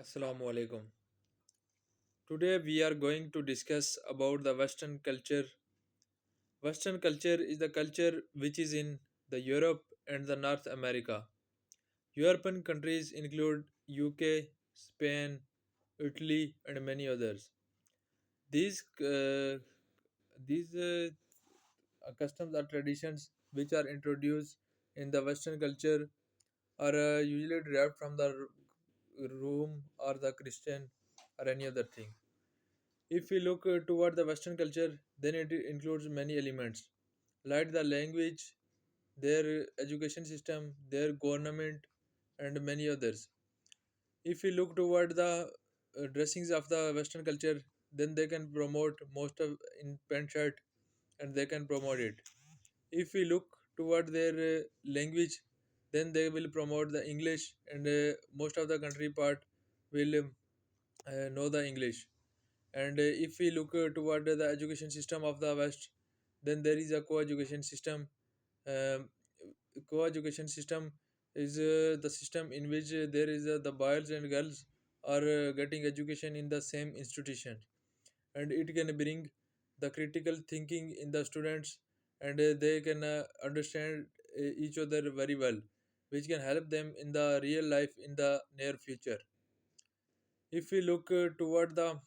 Assalamu alaikum. Today we are going to discuss about the Western culture. Western culture is the culture which is in the Europe and the North America. European countries include UK, Spain, Italy, and many others. These customs or traditions which are introduced in the Western culture are usually derived from the Rome or the Christian or any other thing. If we look toward the Western culture, then it includes many elements, like the language, their education system, their government, and many others. If we look toward the dressings of the Western culture, then they can promote most of in pant shirt, and they can promote it. If we look toward their language, then they will promote the English, and most of the country part will know the English. And if we look toward the education system of the West, then there is a co-education system. Um, Co-education system is the system in which there is the boys and girls are getting education in the same institution, and it can bring the critical thinking in the students, and they can understand each other very well, which can help them in the real life in the near future. If we look toward the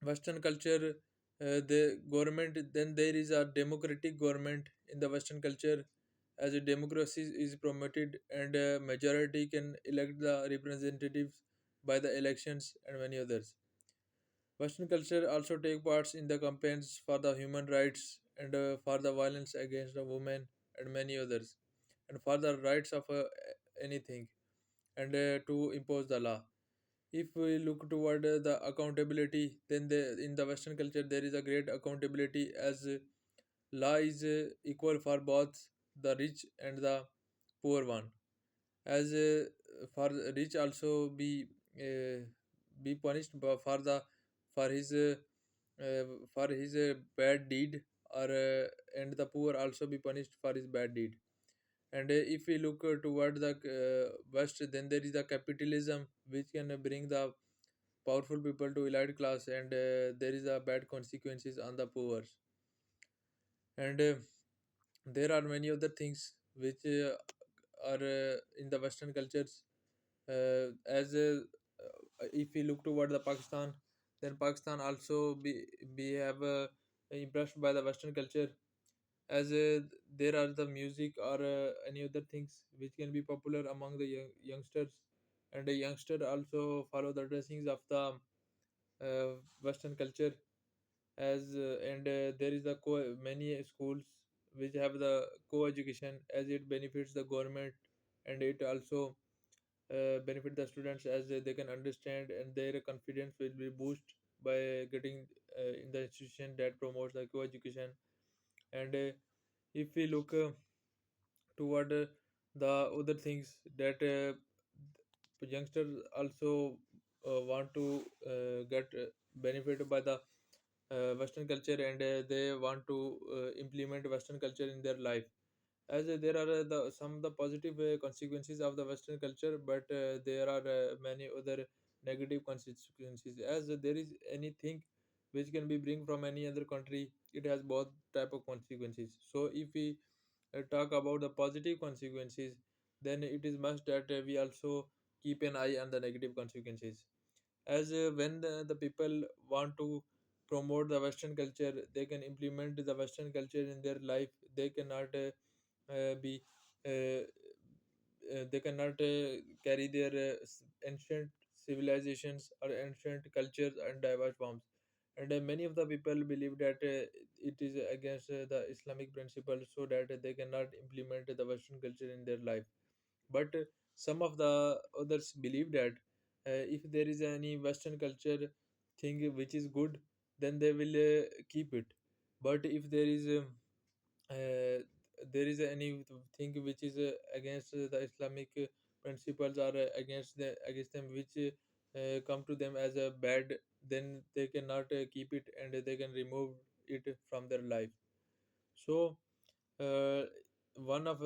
Western culture, the government, then there is a democratic government in the Western culture, as a democracy is promoted, and a majority can elect the representatives by the elections and many others. Western culture also take parts in the campaigns for the human rights, and for the violence against the women and many others, and for the rights of anything, and to impose the law. If we look toward the accountability, then in the Western culture there is a great accountability, as law is equal for both the rich and the poor one, as for rich also be punished for his bad deed, or and the poor also be punished for his bad deed. And if we look toward the West, then there is the capitalism which can bring the powerful people to elite class, and there is a bad consequences on the poor. And there are many other things which are in the Western cultures, as if we look toward the Pakistan, then Pakistan also be have impressed by the Western culture, as there are the music or any other things which can be popular among the youngsters, and the youngster also follow the dressings of the Western culture, as and there is the many schools which have the co-education, as it benefits the government, and it also benefit the students, as they can understand, and their confidence will be boosted by getting in the institution that promotes the co-education. And if we look toward the other things that youngsters also want to get benefited by the Western culture, and they want to implement Western culture in their life, as there are some of the positive consequences of the Western culture, but there are many other negative consequences, as there is anything which can be bring from any other country, it has both type of consequences. So if we talk about the positive consequences, then it is must that we also keep an eye on the negative consequences, as when the people want to promote the Western culture, they can implement the Western culture in their life. They cannot be they cannot carry their ancient civilizations or ancient cultures and diverse forms. And many of the people believe that it is against the Islamic principles, so that they cannot implement the Western culture in their life. But some of the others believe that if there is any Western culture thing which is good, then they will keep it. But if uh, there is anything which is against the Islamic principles, or against them, which come to them as a bad, then they cannot keep it, and they can remove it from their life. So uh, one of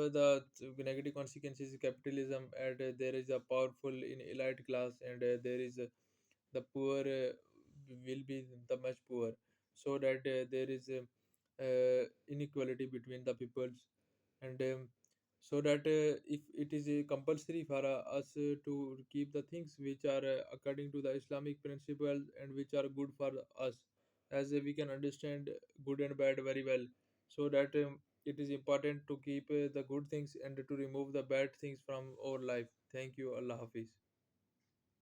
negative consequences is capitalism, and there is a powerful in elite class, and there is the poor will be the much poor, so that there is inequality between the peoples, and so that if it is compulsory for us to keep the things which are according to the Islamic principles and which are good for us, as we can understand good and bad very well, so that it is important to keep the good things and to remove the bad things from our life. Thank you. Allah Hafiz.